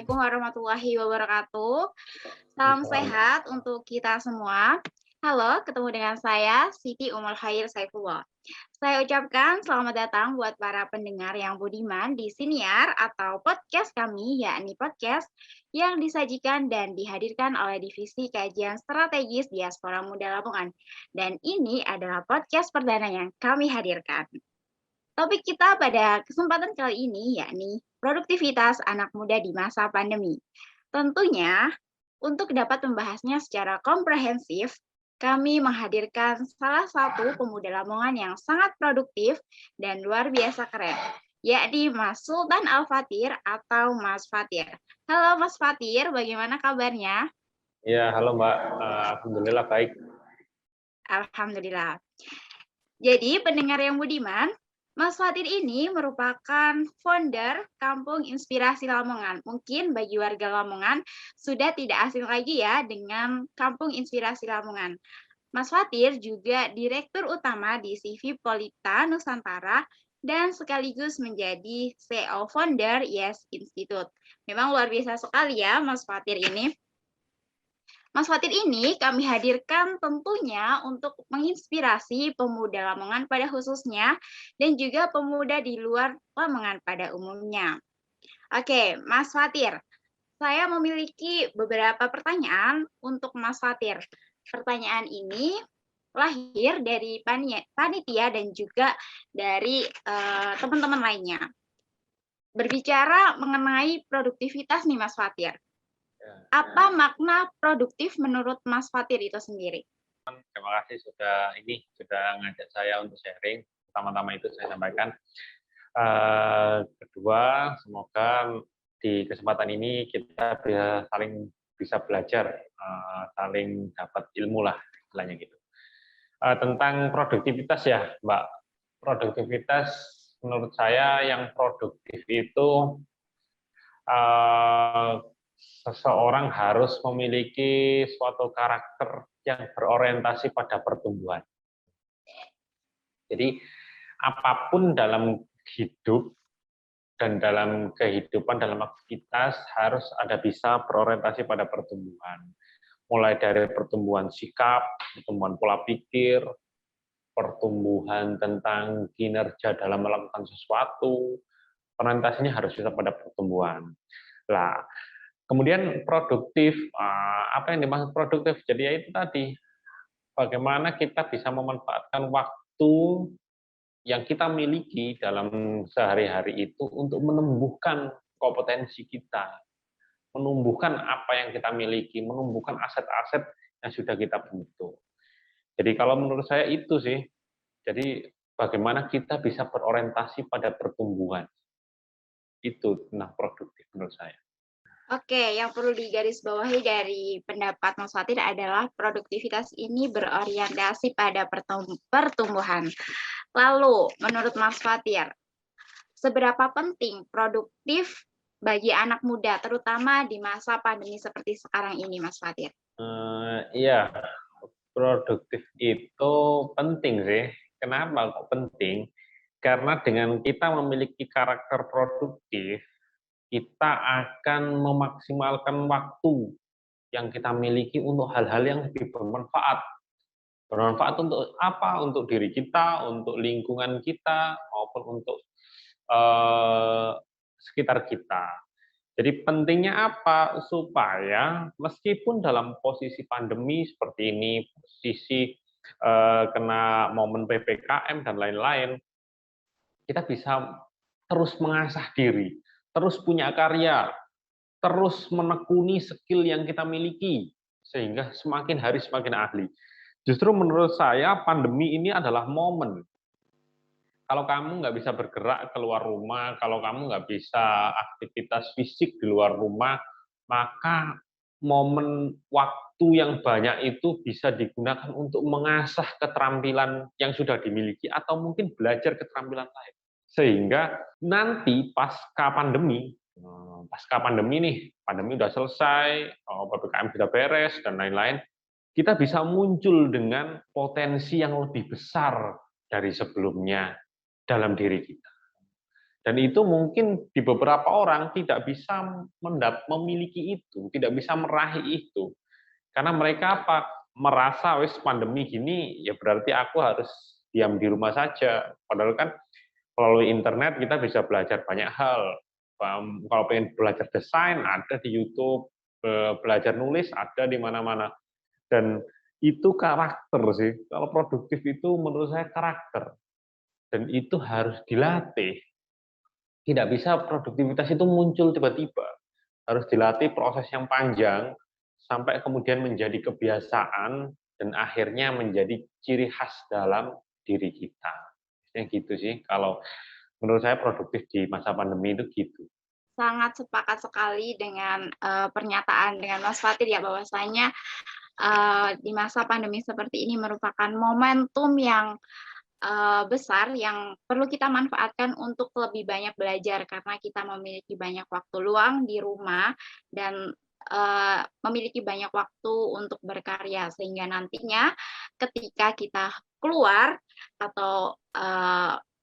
Assalamualaikum warahmatullahi wabarakatuh. Salam Waalaikumsalam. sehat untuk kita semua. Halo, ketemu dengan saya Siti Umul Khair Saifullah. Saya ucapkan selamat datang buat para pendengar yang budiman di Siniar atau podcast kami, yakni podcast yang disajikan dan dihadirkan oleh Divisi Kajian Strategis Diaspora Muda Lamongan. Dan ini adalah podcast perdana yang kami hadirkan. Topik kita pada kesempatan kali ini yakni produktivitas anak muda di masa pandemi. Tentunya, untuk dapat membahasnya secara komprehensif, kami menghadirkan salah satu pemuda Lamongan yang sangat produktif dan luar biasa keren, yakni Mas Sultan Al-Fatir atau Mas Fatir. Halo Mas Fatir, bagaimana kabarnya? Ya, halo Mbak. Alhamdulillah baik. Alhamdulillah. Jadi, pendengar yang budiman, Mas Fatir ini merupakan founder Kampung Inspirasi Lamongan. Mungkin bagi warga Lamongan sudah tidak asing lagi ya dengan Kampung Inspirasi Lamongan. Mas Fatir juga Direktur Utama di CV Polita Nusantara dan sekaligus menjadi CEO founder Yes Institute. Memang luar biasa sekali ya Mas Fatir ini. Mas Fatir ini kami hadirkan tentunya untuk menginspirasi pemuda Lamongan pada khususnya dan juga pemuda di luar Lamongan pada umumnya. Oke, Mas Fatir, saya memiliki beberapa pertanyaan untuk Mas Fatir. Pertanyaan ini lahir dari panitia dan juga dari teman-teman lainnya. Berbicara mengenai produktivitas nih Mas Fatir. Ya, Apa makna produktif menurut Mas Fatir itu sendiri? terima kasih sudah ngajak saya untuk sharing. Pertama-tama itu saya sampaikan. Kedua, semoga di kesempatan ini kita bisa belajar, saling dapat ilmu lah istilahnya gitu. Tentang produktivitas ya, Mbak. Produktivitas menurut saya yang produktif itu eh, seseorang harus memiliki suatu karakter yang berorientasi pada pertumbuhan. Jadi apapun dalam hidup dan dalam kehidupan, dalam aktivitas harus ada bisa berorientasi pada pertumbuhan. Mulai dari pertumbuhan sikap, pertumbuhan pola pikir, pertumbuhan tentang kinerja dalam melakukan sesuatu, orientasinya harus bisa pada pertumbuhan. Lah, kemudian produktif, apa yang dimaksud produktif? Jadi ya itu tadi, bagaimana kita bisa memanfaatkan waktu yang kita miliki dalam sehari-hari itu untuk menumbuhkan kompetensi kita, menumbuhkan apa yang kita miliki, menumbuhkan aset-aset yang sudah kita bentuk. Jadi kalau menurut saya itu sih, jadi bagaimana kita bisa berorientasi pada pertumbuhan. Itu tentang produktif menurut saya. Oke, yang perlu digarisbawahi dari pendapat Mas Fatir adalah produktivitas ini berorientasi pada pertumbuhan. Lalu, menurut Mas Fatir, seberapa penting produktif bagi anak muda, terutama di masa pandemi seperti sekarang ini, Mas Fatir? Iya, produktif itu penting sih. Kenapa kok penting? Karena dengan kita memiliki karakter produktif, kita akan memaksimalkan waktu yang kita miliki untuk hal-hal yang lebih bermanfaat. Bermanfaat untuk apa? Untuk diri kita, untuk lingkungan kita, maupun untuk eh, sekitar kita. Jadi pentingnya apa? Supaya meskipun dalam posisi pandemi seperti ini, posisi kena momen PPKM dan lain-lain, kita bisa terus mengasah diri, terus punya karya, terus menekuni skill yang kita miliki, sehingga semakin hari semakin ahli. Justru menurut saya pandemi ini adalah momen. Kalau kamu nggak bisa bergerak keluar rumah, kalau kamu nggak bisa aktivitas fisik di luar rumah, maka momen waktu yang banyak itu bisa digunakan untuk mengasah keterampilan yang sudah dimiliki atau mungkin belajar keterampilan lain. Sehingga nanti pasca pandemi nih, pandemi udah selesai, PPKM sudah beres dan lain-lain, kita bisa muncul dengan potensi yang lebih besar dari sebelumnya dalam diri kita. Dan itu mungkin di beberapa orang tidak bisa memiliki itu, tidak bisa meraih itu. Karena mereka apa? Merasa wis pandemi gini, ya berarti aku harus diam di rumah saja. Padahal kan melalui internet kita bisa belajar banyak hal. Kalau pengen belajar desain, ada di YouTube. Belajar nulis, ada di mana-mana. Dan itu karakter sih. Kalau produktif itu menurut saya karakter. Dan itu harus dilatih. Tidak bisa produktivitas itu muncul tiba-tiba. Harus dilatih proses yang panjang sampai kemudian menjadi kebiasaan dan akhirnya menjadi ciri khas dalam diri kita. Yang gitu sih kalau menurut saya produktif di masa pandemi itu gitu. Sangat sepakat sekali dengan pernyataan dengan Mas Fatir ya, bahwasanya di masa pandemi seperti ini merupakan momentum yang besar yang perlu kita manfaatkan untuk lebih banyak belajar, karena kita memiliki banyak waktu luang di rumah dan memiliki banyak waktu untuk berkarya, sehingga nantinya ketika kita keluar atau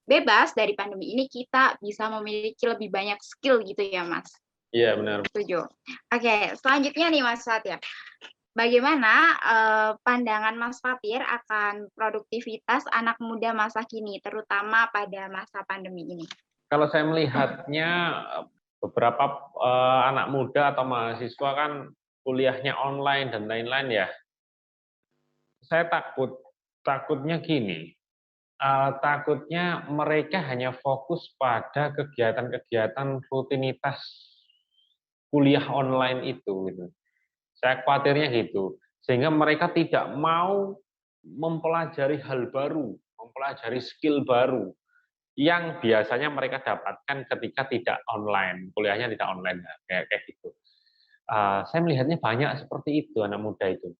bebas dari pandemi ini, kita bisa memiliki lebih banyak skill gitu ya, Mas? Iya, benar. Setuju. Oke, selanjutnya nih Mas Fatir. Bagaimana pandangan Mas Fatir akan produktivitas anak muda masa kini, terutama pada masa pandemi ini? Kalau saya melihatnya beberapa anak muda atau mahasiswa kan kuliahnya online dan lain-lain ya. Saya takutnya gini, takutnya mereka hanya fokus pada kegiatan-kegiatan rutinitas kuliah online itu gitu. Saya khawatirnya gitu. Sehingga mereka tidak mau mempelajari hal baru, mempelajari skill baru yang biasanya mereka dapatkan ketika tidak online, kuliahnya tidak online kayak gitu. Saya melihatnya banyak seperti itu anak muda itu.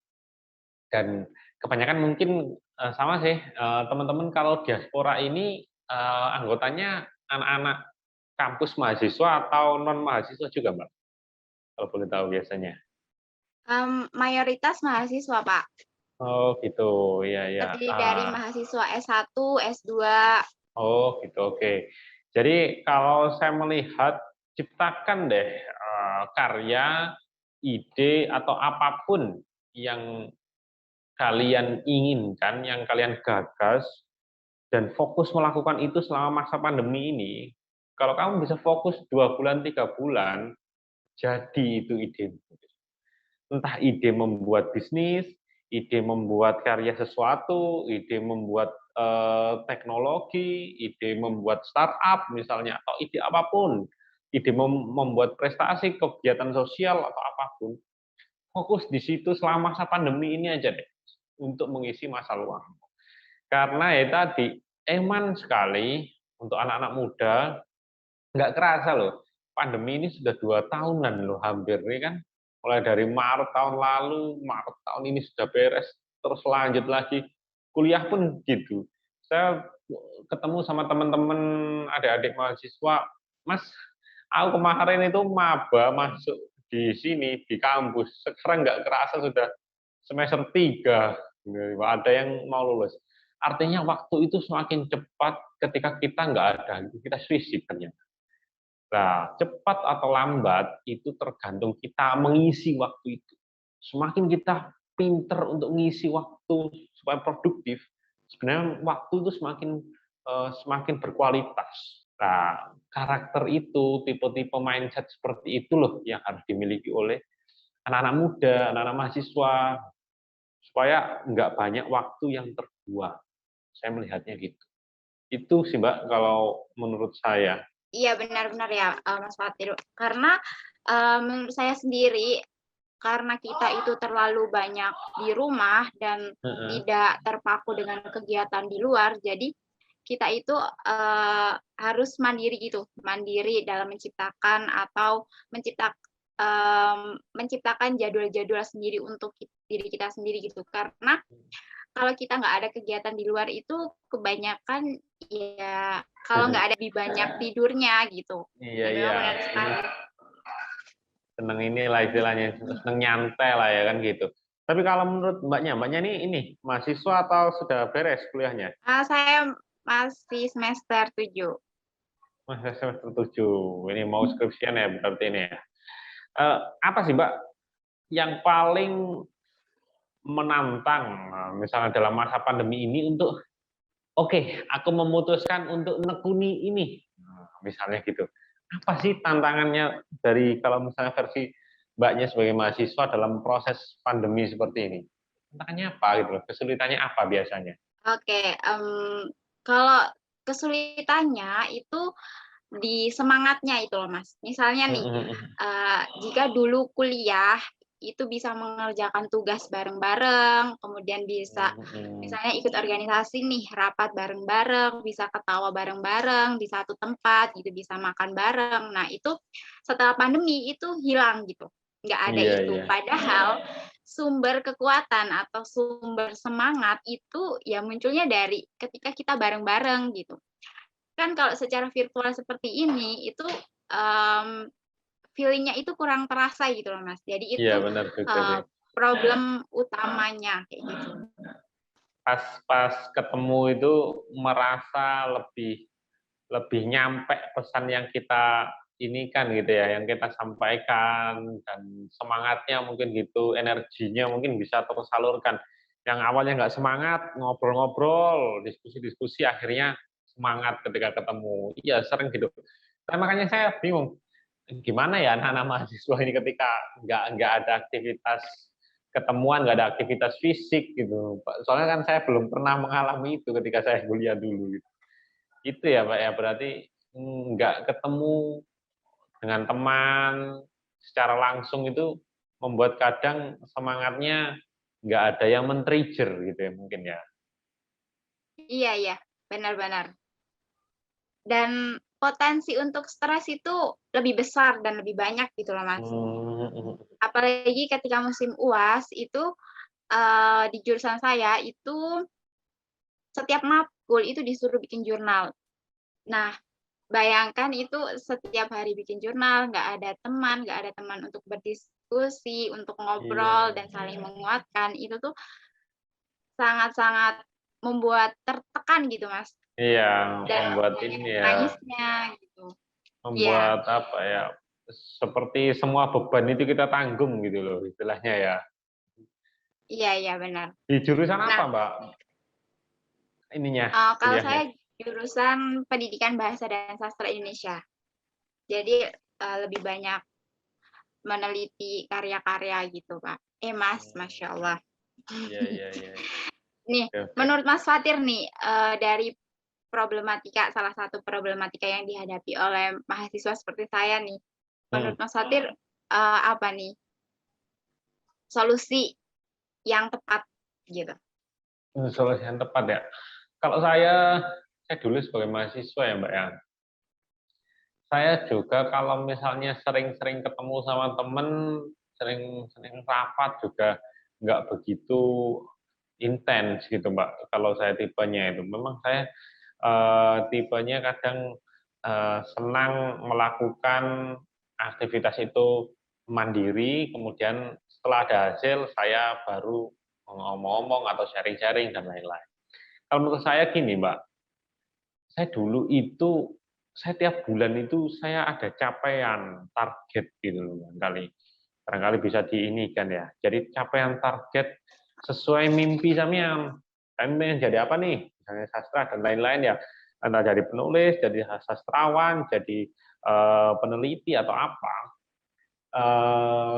Dan kebanyakan mungkin sama sih teman-teman kalau diaspora ini anggotanya anak-anak kampus mahasiswa atau non mahasiswa juga, Mbak? Kalau boleh tahu biasanya. Mayoritas mahasiswa, Pak. Oh gitu, ya ya. Terdiri dari mahasiswa S1, S2. Oh gitu, oke. Jadi kalau saya melihat ciptakan deh karya, ide atau apapun yang kalian inginkan, yang kalian gagas, dan fokus melakukan itu selama masa pandemi ini. Kalau kamu bisa fokus 2 bulan, 3 bulan, jadi itu ide. Entah ide membuat bisnis, ide membuat karya sesuatu, ide membuat teknologi, ide membuat startup misalnya, atau ide apapun, ide membuat prestasi, kegiatan sosial atau apapun, fokus di situ selama masa pandemi ini aja deh untuk mengisi masa luang. Karena ya tadi eman sekali untuk anak-anak muda, nggak kerasa loh, pandemi ini sudah 2 tahunan loh hampir ini kan, mulai dari Maret tahun lalu, Maret tahun ini sudah beres, terus lanjut lagi, kuliah pun gitu. Saya ketemu sama teman-teman adik-adik mahasiswa, Mas, aku kemarin itu maba masuk di sini, di kampus, sekarang nggak kerasa sudah semester 3, ada yang mau lulus. Artinya waktu itu semakin cepat ketika kita nggak ada, kita switch ternyata. Nah, cepat atau lambat itu tergantung kita mengisi waktu itu. Semakin kita pinter untuk mengisi waktu supaya produktif, sebenarnya waktu itu semakin berkualitas. Nah, karakter itu, tipe-tipe mindset seperti itu loh yang harus dimiliki oleh anak-anak muda, anak-anak mahasiswa, supaya nggak banyak waktu yang terbuang. Saya melihatnya gitu. Itu sih Mbak kalau menurut saya. Iya, benar-benar ya, Mas Fatir. Karena menurut saya sendiri, karena kita itu terlalu banyak di rumah dan tidak terpaku dengan kegiatan di luar, jadi kita itu harus mandiri gitu, mandiri dalam menciptakan atau menciptakan jadwal-jadwal sendiri untuk diri kita sendiri gitu. Karena kalau kita nggak ada kegiatan di luar itu kebanyakan ya kalau nggak ada lebih banyak tidurnya gitu. Iya, Ya iya. memang benar sekali. Seneng inilah istilahnya, seneng nyantai lah ya kan gitu. Tapi kalau menurut Mbaknya ini mahasiswa atau sudah beres kuliahnya? Saya masih semester 7. Masih semester 7. Ini mau skripsian ya berarti ini ya. Apa sih Mbak yang paling menantang, misalnya dalam masa pandemi ini untuk, oke, aku memutuskan untuk nekuni ini, misalnya gitu. Apa sih tantangannya dari kalau misalnya versi Mbaknya sebagai mahasiswa dalam proses pandemi seperti ini? Tantangannya apa gitu loh? Kesulitannya apa biasanya? Oke, kalau kesulitannya itu di semangatnya itu loh, Mas. Misalnya nih, jika dulu kuliah itu bisa mengerjakan tugas bareng-bareng, kemudian bisa misalnya ikut organisasi nih, rapat bareng-bareng, bisa ketawa bareng-bareng di satu tempat gitu, bisa makan bareng. Nah, itu setelah pandemi itu hilang gitu, nggak ada Iya, itu. iya. Padahal sumber kekuatan atau sumber semangat itu ya munculnya dari ketika kita bareng-bareng gitu. Kan kalau secara virtual seperti ini, itu, feeling-nya itu kurang terasa gitu loh, Mas. Jadi Iya, itu, benar juga eee, sih. problem utamanya, kayak gitu. Pas pas ketemu itu merasa lebih lebih nyampe pesan yang kita ini kan gitu ya, yang kita sampaikan dan semangatnya mungkin gitu, energinya mungkin bisa tersalurkan. Yang awalnya nggak semangat, ngobrol-ngobrol, diskusi-diskusi, akhirnya semangat ketika ketemu. Iya, sering gitu. Nah, makanya saya bingung, gimana ya anak-anak mahasiswa ini ketika nggak ada aktivitas ketemuan, nggak ada aktivitas fisik gitu. Soalnya kan saya belum pernah mengalami itu ketika saya kuliah dulu gitu. Itu ya Pak ya, berarti nggak ketemu dengan teman secara langsung itu membuat kadang semangatnya nggak ada yang men-trigger gitu ya mungkin ya. Iya iya, benar benar. Dan potensi untuk stres itu lebih besar dan lebih banyak gitu loh, Mas. Mhm. Apalagi ketika musim UAS itu, di jurusan saya itu setiap matkul itu disuruh bikin jurnal. Nah, bayangkan itu setiap hari bikin jurnal, nggak ada teman untuk berdiskusi, untuk Iya, ngobrol dan saling menguatkan, itu tuh sangat-sangat membuat tertekan gitu, Mas, iya, dan membuat banyak ini ya, menangisnya gitu. Iya, membuat apa ya, seperti semua beban itu kita tanggung gitu loh istilahnya ya. iya iya benar. Di jurusan Nah, apa Mbak ininya, kalau kuliahnya? saya jurusan Pendidikan Bahasa dan Sastra Indonesia. Jadi, lebih banyak meneliti karya-karya gitu, Kak. Mas, masya Hmm, Allah. iya, iya, iya. Nih, Oke, oke. menurut Mas Fatir nih, dari salah satu problematika yang dihadapi oleh mahasiswa seperti saya nih, Hmm. menurut Mas Fatir, apa nih solusi yang tepat gitu? Solusi yang tepat ya. Kalau saya dulu sebagai mahasiswa ya Mbak ya, saya juga kalau misalnya sering-sering ketemu sama temen, sering-sering rapat juga nggak begitu intens gitu Mbak. Kalau saya tipenya itu, memang saya tipenya kadang senang melakukan aktivitas itu mandiri, kemudian setelah ada hasil saya baru ngomong-ngomong atau sharing-sharing dan lain-lain. Kalau menurut saya gini Mbak, saya dulu itu, saya tiap bulan itu saya ada capaian target gitu loh, barangkali bisa diinikan ya. Jadi capaian target sesuai mimpi sampean. Kalian pengen jadi apa nih? Misalnya sastra dan lain-lain ya. Entah jadi penulis, jadi sastrawan, jadi peneliti atau apa.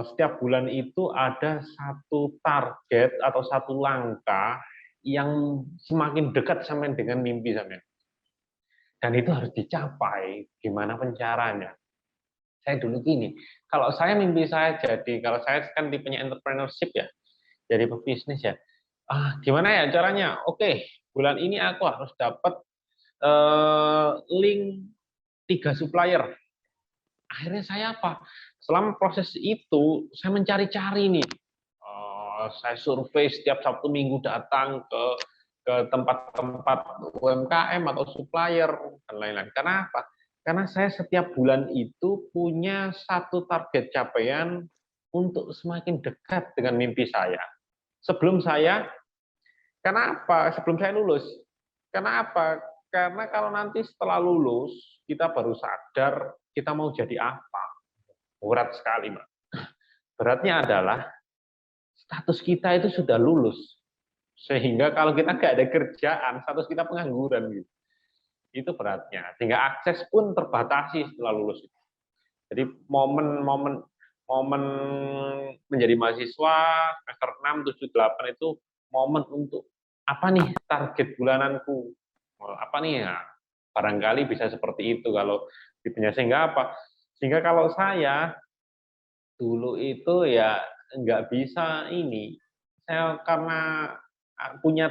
Setiap bulan itu ada satu target atau satu langkah yang semakin dekat sampai dengan mimpi sampean. Dan itu harus dicapai, gimana pun caranya. Saya dulu gini, kalau saya mimpi saya jadi, kalau saya kan tipenya entrepreneurship ya, jadi pebisnis ya. Gimana ya caranya? Oke, bulan ini aku harus dapat link 3 supplier. Akhirnya saya apa? Selama proses itu, saya mencari-cari nih. Saya survei setiap Sabtu Minggu datang ke tempat-tempat UMKM atau supplier dan lain-lain. Karena apa? Karena saya setiap bulan itu punya satu target capaian untuk semakin dekat dengan mimpi saya. Sebelum saya, karena apa? Sebelum saya lulus, karena apa? Karena kalau nanti setelah lulus, kita baru sadar kita mau jadi apa. Berat sekali, Mbak. Beratnya adalah status kita itu sudah lulus. Sehingga kalau kita nggak ada kerjaan, status kita pengangguran gitu. Itu beratnya. Sehingga akses pun terbatasi setelah lulus. Jadi momen-momen menjadi mahasiswa semester 6, 7, 8 itu momen untuk apa nih target bulananku? Apa nih ya? Barangkali bisa seperti itu kalau tipenya. Sehingga apa? Sehingga kalau saya dulu itu ya nggak bisa ini. Saya karena punya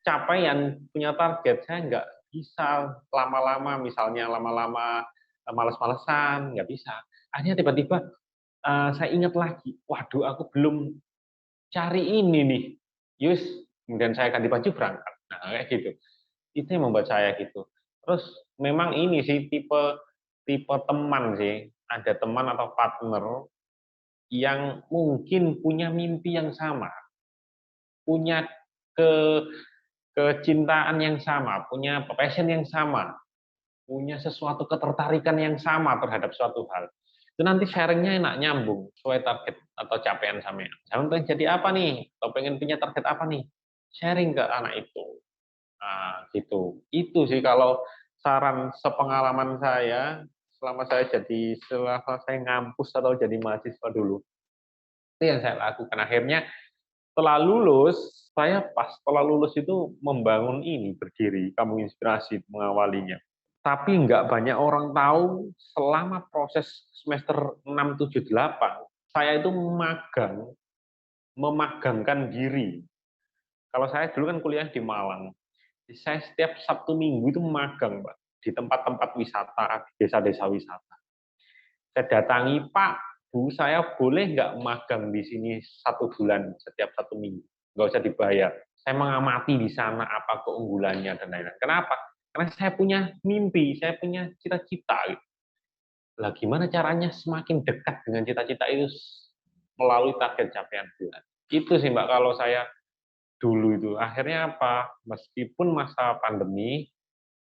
capaian, punya target, saya nggak bisa lama-lama, misalnya lama-lama males-malesan, nggak bisa. Akhirnya tiba-tiba saya ingat lagi, waduh aku belum cari ini nih, Yus, kemudian saya ganti baju berangkat. Nah kayak gitu. Itu yang membuat saya gitu. Terus memang ini sih tipe tipe teman sih, ada teman atau partner yang mungkin punya mimpi yang sama, punya ke kecintaan yang sama, punya passion yang sama, punya sesuatu ketertarikan yang sama terhadap suatu hal. Itu nanti sharingnya enak nyambung sesuai target atau capaian sama. Saya pengen jadi apa nih? Atau pengen punya target apa nih? Sharing ke anak itu. Nah, gitu. Itu sih kalau saran sepengalaman saya selama saya ngampus atau jadi mahasiswa dulu. Itu yang saya lakukan. Akhirnya setelah lulus, saya pas setelah lulus itu membangun ini, berdiri, Kampung Inspirasi mengawalinya. Tapi nggak banyak orang tahu selama proses semester 6, 7, 8, saya itu memagangkan diri. Kalau saya dulu kan kuliah di Malang, saya setiap Sabtu Minggu itu magang, Pak, di tempat-tempat wisata, di desa-desa wisata. Saya datangi, Pak, Bu, saya boleh nggak magang di sini 1 bulan setiap 1 minggu? Nggak usah dibayar. Saya mengamati di sana apa keunggulannya dan lain-lain. Kenapa? Karena saya punya mimpi, saya punya cita-cita. Lah gimana caranya semakin dekat dengan cita-cita itu melalui target capaian bulan. Itu sih Mbak kalau saya dulu itu. Akhirnya apa? Meskipun masa pandemi,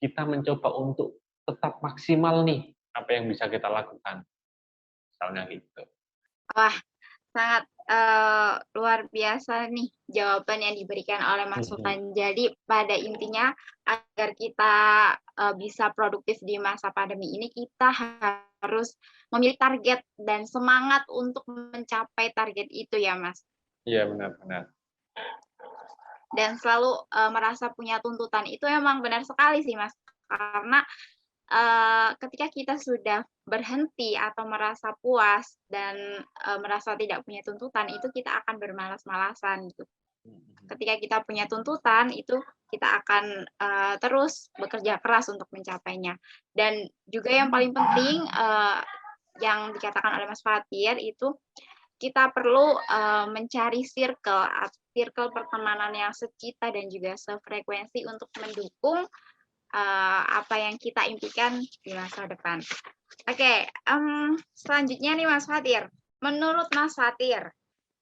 kita mencoba untuk tetap maksimal nih apa yang bisa kita lakukan. Misalnya gitu. Wah, sangat luar biasa nih jawaban yang diberikan oleh Mas Sultan. Jadi pada intinya agar kita bisa produktif di masa pandemi ini, kita harus memiliki target dan semangat untuk mencapai target itu ya, Mas. Iya benar-benar. Dan selalu merasa punya tuntutan. Itu emang benar sekali sih, Mas. Karena ketika kita sudah berhenti atau merasa puas dan merasa tidak punya tuntutan, itu kita akan bermalas-malasan gitu. Ketika kita punya tuntutan, itu kita akan terus bekerja keras untuk mencapainya. Dan juga yang paling penting yang dikatakan oleh Mas Fatir itu kita perlu mencari circle pertemanan yang secita dan juga sefrekuensi untuk mendukung apa yang kita impikan di masa depan. Oke, selanjutnya nih Mas Fatir. Menurut Mas Fatir,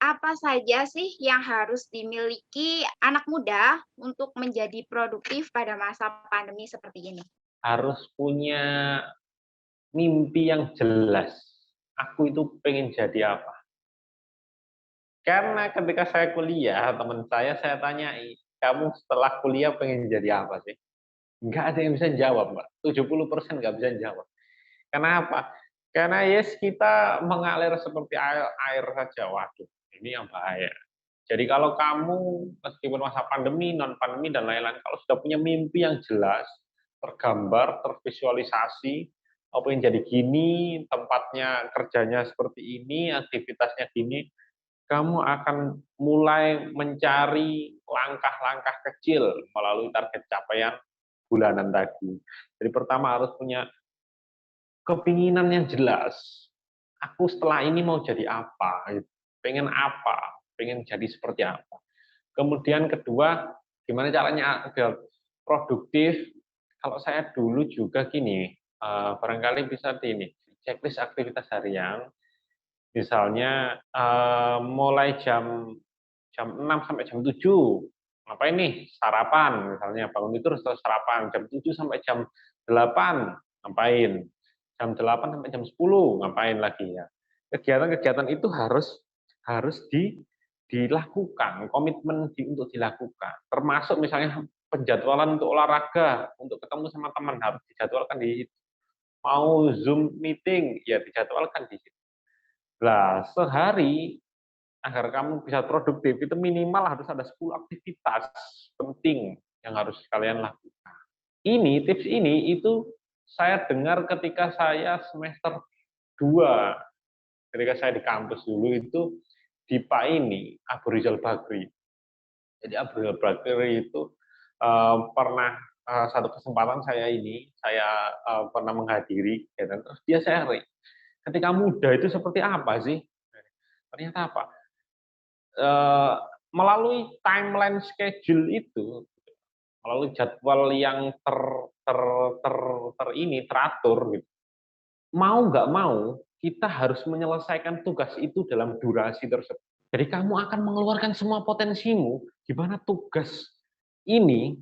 apa saja sih yang harus dimiliki anak muda untuk menjadi produktif pada masa pandemi seperti ini? Harus punya mimpi yang jelas. Aku itu pengen jadi apa? Karena ketika saya kuliah, teman saya tanyai, kamu setelah kuliah pengen jadi apa sih? Nggak ada yang bisa jawab, Mbak. 70% nggak bisa jawab. Kenapa? Karena yes, kita mengalir seperti air saja. Waduh, ini yang bahaya. Jadi kalau kamu, meskipun masa pandemi, non-pandemi, dan lain-lain, kalau sudah punya mimpi yang jelas, tergambar, tervisualisasi, apa yang jadi gini, tempatnya kerjanya seperti ini, aktivitasnya gini, kamu akan mulai mencari langkah-langkah kecil melalui target capaian bulanan tadi. Jadi pertama harus punya kepinginan yang jelas. Aku setelah ini mau jadi apa? Pengen apa? Pengen jadi seperti apa? Kemudian kedua, gimana caranya agar produktif? Kalau saya dulu juga gini, barangkali bisa ini, checklist aktivitas harian. Misalnya mulai jam jam 6 sampai jam 7 ngapain nih? Sarapan misalnya, bangun itu harus sarapan jam 7 sampai jam 8, ngapain? Jam 8 sampai jam 10, ngapain lagi ya? Kegiatan-kegiatan itu harus dilakukan, komitmen untuk dilakukan. Termasuk misalnya penjadwalan untuk olahraga, untuk ketemu sama teman harus dijadwalkan di situ. Mau Zoom meeting, ya dijadwalkan di situ. Nah, sehari agar kamu bisa produktif itu minimal harus ada 10 aktivitas penting yang harus kalian lakukan. Tips ini itu saya dengar ketika saya semester 2, ketika saya di kampus dulu itu di PA ini, Abu Rizal Bakri. Jadi Abu Rizal Bakri itu pernah satu kesempatan saya pernah menghadiri, ya, dan terus dia sharing, ketika muda itu seperti apa sih? Ternyata apa? Melalui timeline schedule itu, melalui jadwal yang teratur gitu. Mau nggak mau, kita harus menyelesaikan tugas itu dalam durasi tersebut. Jadi kamu akan mengeluarkan semua potensimu, gimana tugas ini,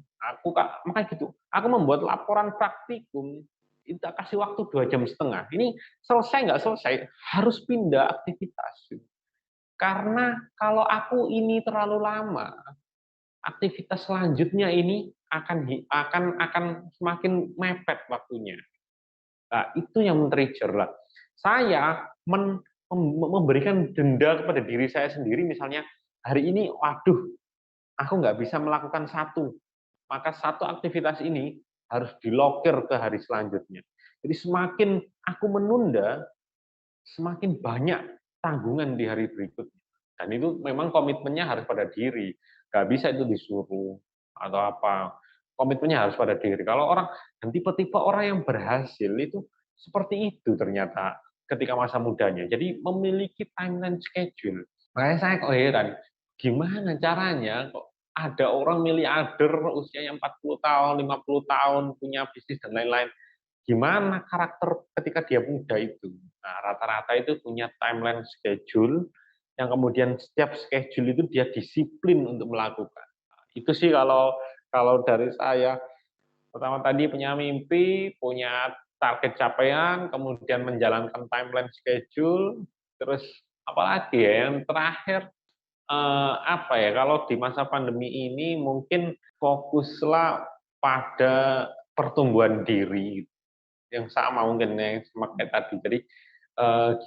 makanya gitu, aku membuat laporan praktikum, itu kasih waktu 2,5 jam. Ini selesai nggak selesai, harus pindah aktivitas. Karena kalau aku ini terlalu lama, aktivitas selanjutnya ini akan semakin mepet waktunya. Nah, itu yang men-trigger lah. Saya memberikan denda kepada diri saya sendiri, misalnya hari ini, waduh, aku nggak bisa melakukan satu, maka satu aktivitas ini harus dilokir ke hari selanjutnya. Jadi semakin aku menunda, semakin banyak tanggungan di hari berikutnya. Dan itu memang komitmennya harus pada diri. Nggak bisa itu disuruh atau apa. Komitmennya harus pada diri. Kalau orang, dan tipe-tipe orang yang berhasil itu seperti itu ternyata ketika masa mudanya. Jadi memiliki timeline schedule. Makanya saya kok heran, gimana caranya kok ada orang miliarder usianya 40 tahun, 50 tahun, punya bisnis dan lain-lain. Gimana karakter ketika dia muda itu? Nah, rata-rata itu punya timeline schedule yang kemudian setiap schedule itu dia disiplin untuk melakukan. Nah, itu sih kalau dari saya. Pertama tadi punya mimpi, punya target capaian, kemudian menjalankan timeline schedule, terus apalagi ya yang terakhir, apa ya, kalau di masa pandemi ini mungkin fokuslah pada pertumbuhan diri yang sama mungkin yang sama kayak tadi. Jadi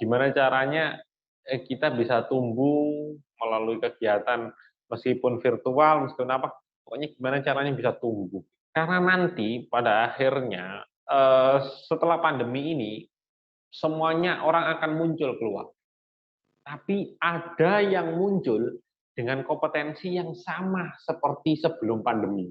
gimana caranya kita bisa tumbuh melalui kegiatan meskipun virtual, meskipun apa, pokoknya gimana caranya bisa tumbuh. Karena nanti pada akhirnya setelah pandemi ini semuanya orang akan muncul keluar. Tapi ada yang muncul dengan kompetensi yang sama seperti sebelum pandemi.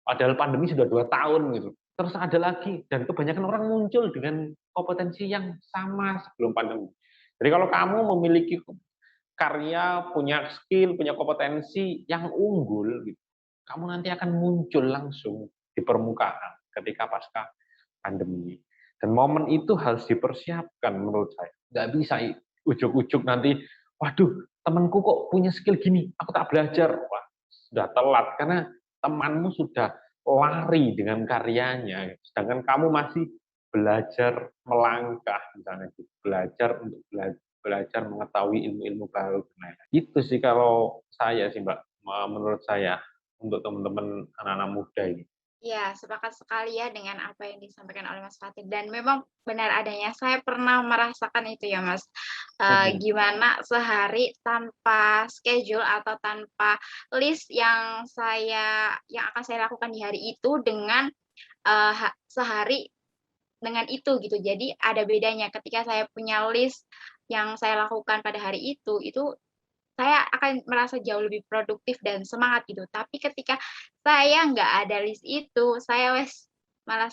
Padahal pandemi sudah 2 tahun gitu. Terus ada lagi, dan kebanyakan orang muncul dengan kompetensi yang sama sebelum pandemi. Jadi kalau kamu memiliki karya, punya skill, punya kompetensi yang unggul, gitu, kamu nanti akan muncul langsung di permukaan ketika pasca pandemi. Dan momen itu harus dipersiapkan menurut saya. Nggak bisa ujuk-ujuk nanti, waduh, temanku kok punya skill gini, aku tak belajar. Wah, sudah telat, karena temanmu sudah lari dengan karyanya, sedangkan kamu masih belajar melangkah, misalnya belajar untuk belajar mengetahui ilmu-ilmu baru. Nah, itu sih kalau saya sih Mbak, menurut saya untuk teman-teman anak-anak muda ini. Ya, sepakat sekali ya dengan apa yang disampaikan oleh Mas Fatih dan memang benar adanya, saya pernah merasakan itu ya Mas, gimana sehari tanpa schedule atau tanpa list yang akan saya lakukan di hari itu dengan, sehari dengan itu gitu. Jadi ada bedanya ketika saya punya list yang saya lakukan pada hari itu saya akan merasa jauh lebih produktif dan semangat gitu. Tapi ketika saya nggak ada list itu, saya malah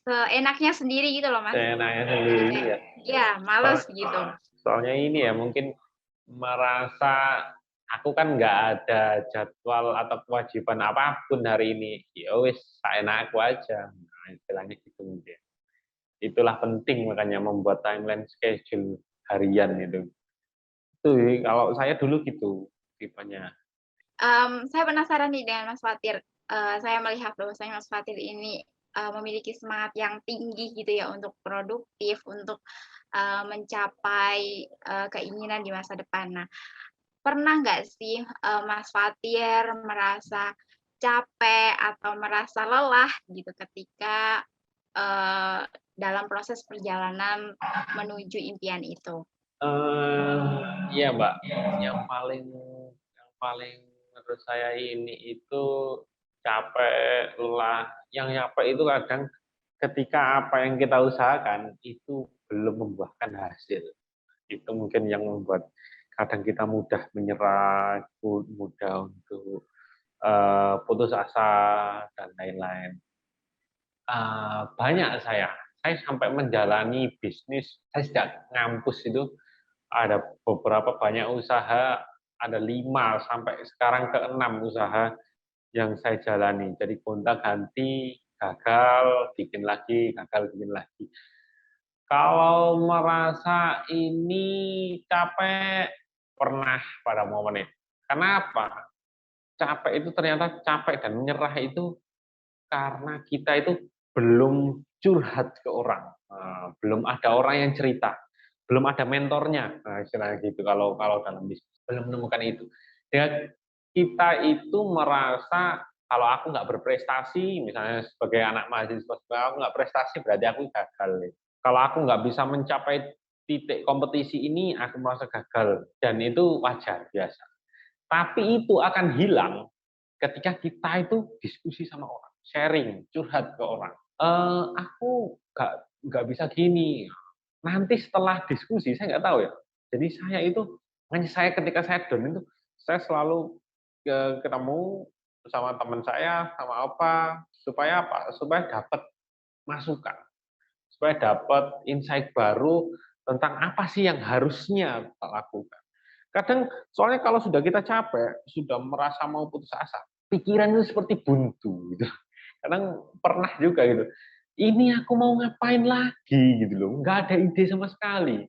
seenaknya sendiri gitu loh, Mas. Seenaknya sendiri Kayak ya. iya, males gitu. Soalnya ini ya mungkin merasa aku kan nggak ada jadwal atau kewajiban apapun hari ini. Ya wis, enak aku aja. Nah, istilahnya gitu mungkin. Itulah penting makanya membuat timeline schedule harian itu. Itu kalau saya dulu gitu tipenya. Saya penasaran nih dengan Mas Fatir. Saya melihat bahwasanya Mas Fatir ini, memiliki semangat yang tinggi gitu ya untuk produktif, untuk, mencapai, keinginan di masa depan. Nah, pernah nggak sih, Mas Fatir merasa capek atau merasa lelah gitu ketika, dalam proses perjalanan menuju impian itu? Iya, Mbak, yang paling menurut saya ini itu capek, lelah, yang capek itu kadang ketika apa yang kita usahakan itu belum membuahkan hasil. Itu mungkin yang membuat kadang kita mudah menyerah, mudah untuk, putus asa dan lain-lain. Banyak saya sampai menjalani bisnis, saya sejak ngampus itu ada beberapa banyak usaha, ada 5 sampai sekarang ke 6 usaha yang saya jalani. Jadi gonta-ganti, gagal, bikin lagi, gagal, bikin lagi. Kalau merasa ini capek, pernah pada momen itu. Kenapa? Capek itu ternyata capek dan menyerah itu karena kita itu belum curhat ke orang, belum ada orang yang cerita, belum ada mentornya, nah, istilahnya gitu kalau kalau dalam bisnis, belum menemukan itu. Dan kita itu merasa kalau aku nggak berprestasi, misalnya sebagai anak mahasiswa, kalau aku nggak prestasi berarti aku gagal. Kalau aku nggak bisa mencapai titik kompetisi ini, aku merasa gagal. Dan itu wajar, biasa. Tapi itu akan hilang ketika kita itu diskusi sama orang, sharing, curhat ke orang. Aku nggak bisa gini. Nanti setelah diskusi saya nggak tahu ya. Jadi saya itu hanya saya ketika saya down itu saya selalu ketemu sama teman saya sama apa supaya apa? Supaya dapat masukan, supaya dapat insight baru tentang apa sih yang harusnya kita lakukan. Kadang soalnya kalau sudah kita capek, sudah merasa mau putus asa, pikiran itu seperti buntu gitu. Kadang pernah juga gitu. Ini aku mau ngapain lagi gitu loh, nggak ada ide sama sekali.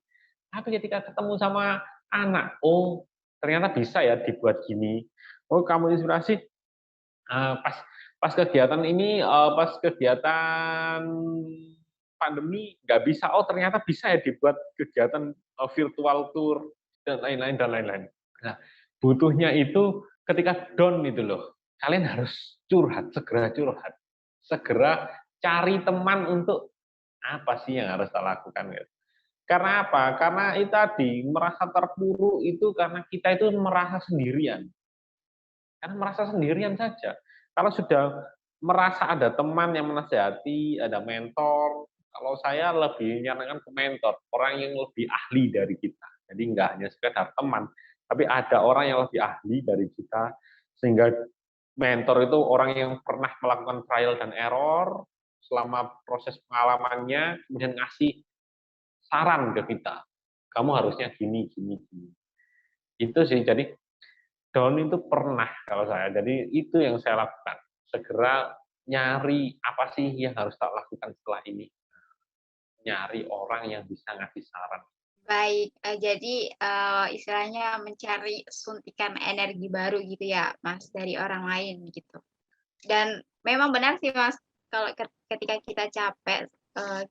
Tapi ketika ketemu sama anak, oh ternyata bisa ya dibuat gini. Oh kamu inspirasi pas pas kegiatan ini, pas kegiatan pandemi nggak bisa. Oh ternyata bisa ya dibuat kegiatan virtual tour dan lain-lain dan lain-lain. Nah, butuhnya itu ketika down itu loh. Kalian harus curhat, segera cari teman untuk apa sih yang harus kita lakukan gitu. Karena apa? Karena itu tadi merasa terpuruk itu karena kita itu merasa sendirian. Karena merasa sendirian saja. Kalau sudah merasa ada teman yang menasehati, ada mentor, kalau saya lebih nyarankan ke mentor, orang yang lebih ahli dari kita. Jadi nggak hanya sekedar teman, tapi ada orang yang lebih ahli dari kita, sehingga mentor itu orang yang pernah melakukan trial dan error selama proses pengalamannya, kemudian ngasih saran ke kita. Kamu harusnya gini, gini, gini. Itu sih, jadi down itu pernah kalau saya. Jadi itu yang saya lakukan. Segera nyari apa sih yang harus tak lakukan setelah ini. Nyari orang yang bisa ngasih saran. Baik, jadi, istilahnya mencari suntikan energi baru gitu ya, Mas, dari orang lain gitu. Dan memang benar sih, Mas, kalau ketika kita capek,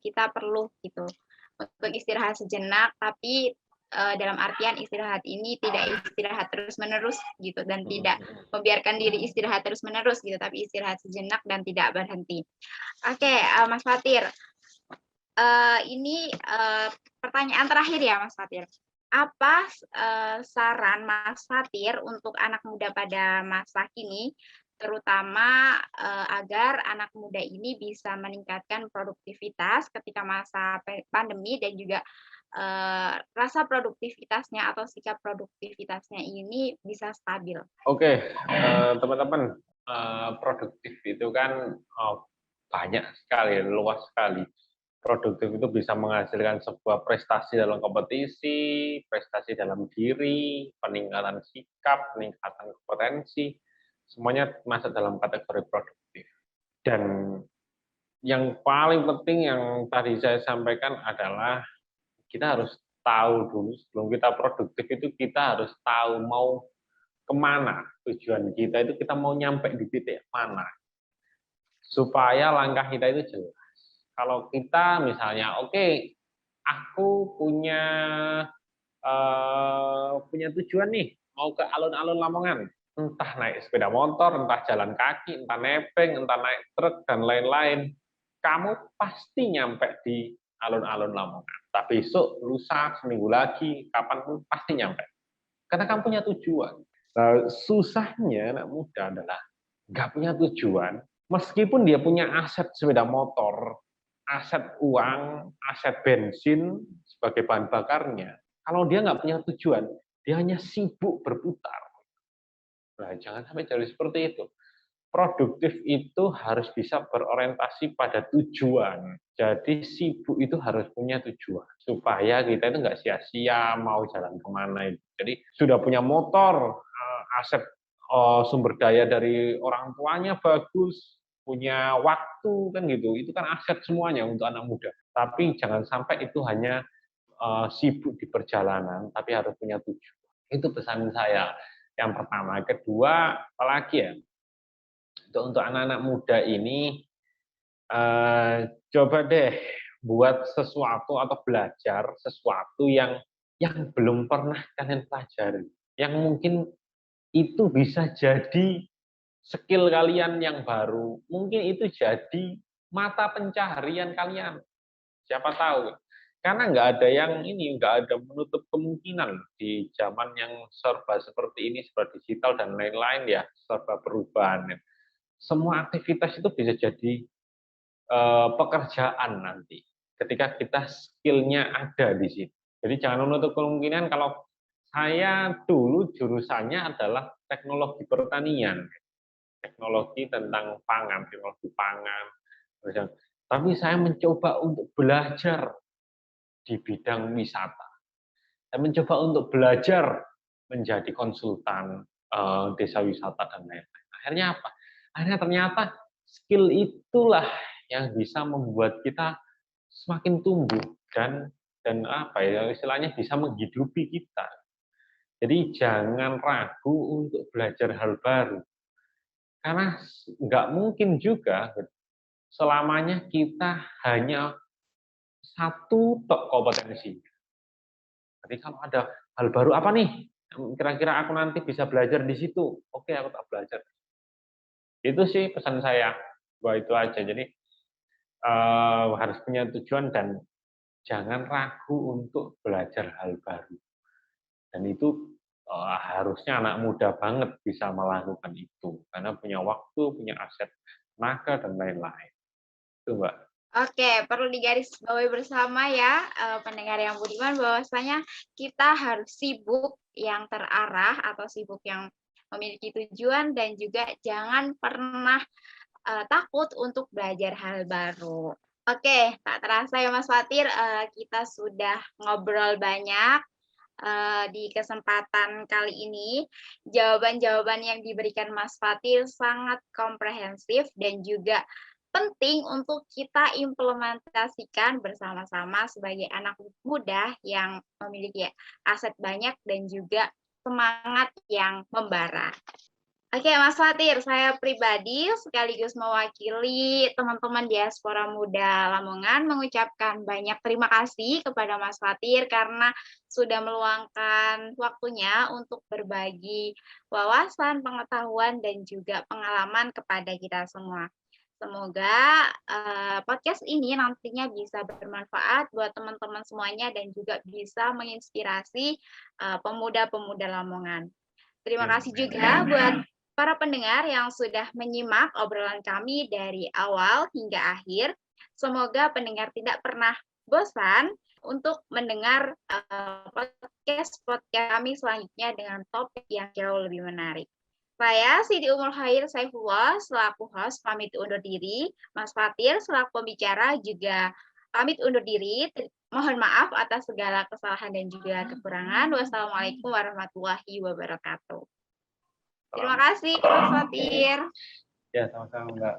kita perlu gitu untuk istirahat sejenak, tapi, dalam artian istirahat ini tidak istirahat terus-menerus gitu dan tidak membiarkan diri istirahat terus-menerus gitu, tapi istirahat sejenak dan tidak berhenti. Oke, Mas Fatir, ini, pertanyaan terakhir ya, Mas Fatir. Apa, saran Mas Fatir untuk anak muda pada masa kini, terutama, agar anak muda ini bisa meningkatkan produktivitas ketika masa pandemi dan juga, rasa produktivitasnya atau sikap produktivitasnya ini bisa stabil? Oke, teman-teman, produktif itu kan banyak sekali, luas sekali. Produktif itu bisa menghasilkan sebuah prestasi dalam kompetisi, prestasi dalam diri, peningkatan sikap, peningkatan kompetensi, semuanya masuk dalam kategori produktif. Dan yang paling penting yang tadi saya sampaikan adalah kita harus tahu dulu sebelum kita produktif itu kita harus tahu mau kemana tujuan kita itu, kita mau nyampe di titik mana, supaya langkah kita itu jelas. Kalau kita misalnya, oke, aku punya tujuan nih, mau ke alun-alun Lamongan, entah naik sepeda motor, entah jalan kaki, entah nebeng, entah naik truk, dan lain-lain. Kamu pasti nyampe di alun-alun Lamongan. Tapi besok, lusa, seminggu lagi, kapanpun pasti nyampe. Karena kamu punya tujuan. Nah, susahnya anak muda adalah nggak punya tujuan, meskipun dia punya aset sepeda motor, aset uang, aset bensin sebagai bahan bakarnya. Kalau dia nggak punya tujuan, dia hanya sibuk berputar. Nah, jangan sampai jadi seperti itu. Produktif itu harus bisa berorientasi pada tujuan. Jadi sibuk itu harus punya tujuan. Supaya kita itu nggak sia-sia mau jalan kemana. Jadi sudah punya motor, aset sumber daya dari orang tuanya bagus, punya waktu kan gitu. Itu kan aset semuanya untuk anak muda. Tapi jangan sampai itu hanya sibuk di perjalanan, tapi harus punya tujuan. Itu pesan saya. Yang pertama, kedua, apalagi ya? Untuk anak-anak muda ini, coba deh buat sesuatu atau belajar sesuatu yang belum pernah kalian pelajari, yang mungkin itu bisa jadi skill kalian yang baru, mungkin itu jadi mata pencaharian kalian. Siapa tahu, karena nggak ada yang ini, nggak ada menutup kemungkinan di zaman yang serba seperti ini, serba digital dan lain-lain ya, serba perubahan. Semua aktivitas itu bisa jadi pekerjaan nanti ketika kita skillnya ada di situ. Jadi jangan menutup kemungkinan kalau saya dulu jurusannya adalah teknologi pertanian, teknologi tentang pangan, teknologi pangan. Tapi saya mencoba untuk belajar di bidang wisata. Saya mencoba untuk belajar menjadi konsultan desa wisata dan lain-lain. Akhirnya apa? Akhirnya ternyata skill itulah yang bisa membuat kita semakin tumbuh dan apa ya istilahnya bisa menghidupi kita. Jadi jangan ragu untuk belajar hal baru. Karena nggak mungkin juga selamanya kita hanya satu tok kompetensi. Jadi kalau ada hal baru apa nih? Kira-kira aku nanti bisa belajar di situ. Oke, aku tak belajar. Itu sih pesan saya. Bahwa itu aja. Jadi harus punya tujuan dan jangan ragu untuk belajar hal baru. Dan itu harusnya anak muda banget bisa melakukan itu. Karena punya waktu, punya aset tenaga, dan lain-lain. Itu, Mbak. Oke, perlu digarisbawahi bersama ya, pendengar yang budiman, bahwasanya kita harus sibuk yang terarah atau sibuk yang memiliki tujuan dan juga jangan pernah takut untuk belajar hal baru. Oke, tak terasa ya Mas Fatir, kita sudah ngobrol banyak di kesempatan kali ini. Jawaban-jawaban yang diberikan Mas Fatir sangat komprehensif dan juga penting untuk kita implementasikan bersama-sama sebagai anak muda yang memiliki aset banyak dan juga semangat yang membara. Oke, Mas Fatir, saya pribadi sekaligus mewakili teman-teman diaspora muda Lamongan mengucapkan banyak terima kasih kepada Mas Fatir karena sudah meluangkan waktunya untuk berbagi wawasan, pengetahuan, dan juga pengalaman kepada kita semua. Semoga podcast ini nantinya bisa bermanfaat buat teman-teman semuanya dan juga bisa menginspirasi pemuda-pemuda Lamongan. Terima kasih juga buat para pendengar yang sudah menyimak obrolan kami dari awal hingga akhir. Semoga pendengar tidak pernah bosan untuk mendengar podcast kami selanjutnya dengan topik yang jauh lebih menarik. Saya Siti Umul Khair Saifullah selaku host pamit undur diri. Mas Fatir selaku pembicara juga pamit undur diri. Mohon maaf atas segala kesalahan dan juga kekurangan. Wassalamualaikum warahmatullahi wabarakatuh. Terima kasih Mas Fatir. Ya, sama-sama, Mbak.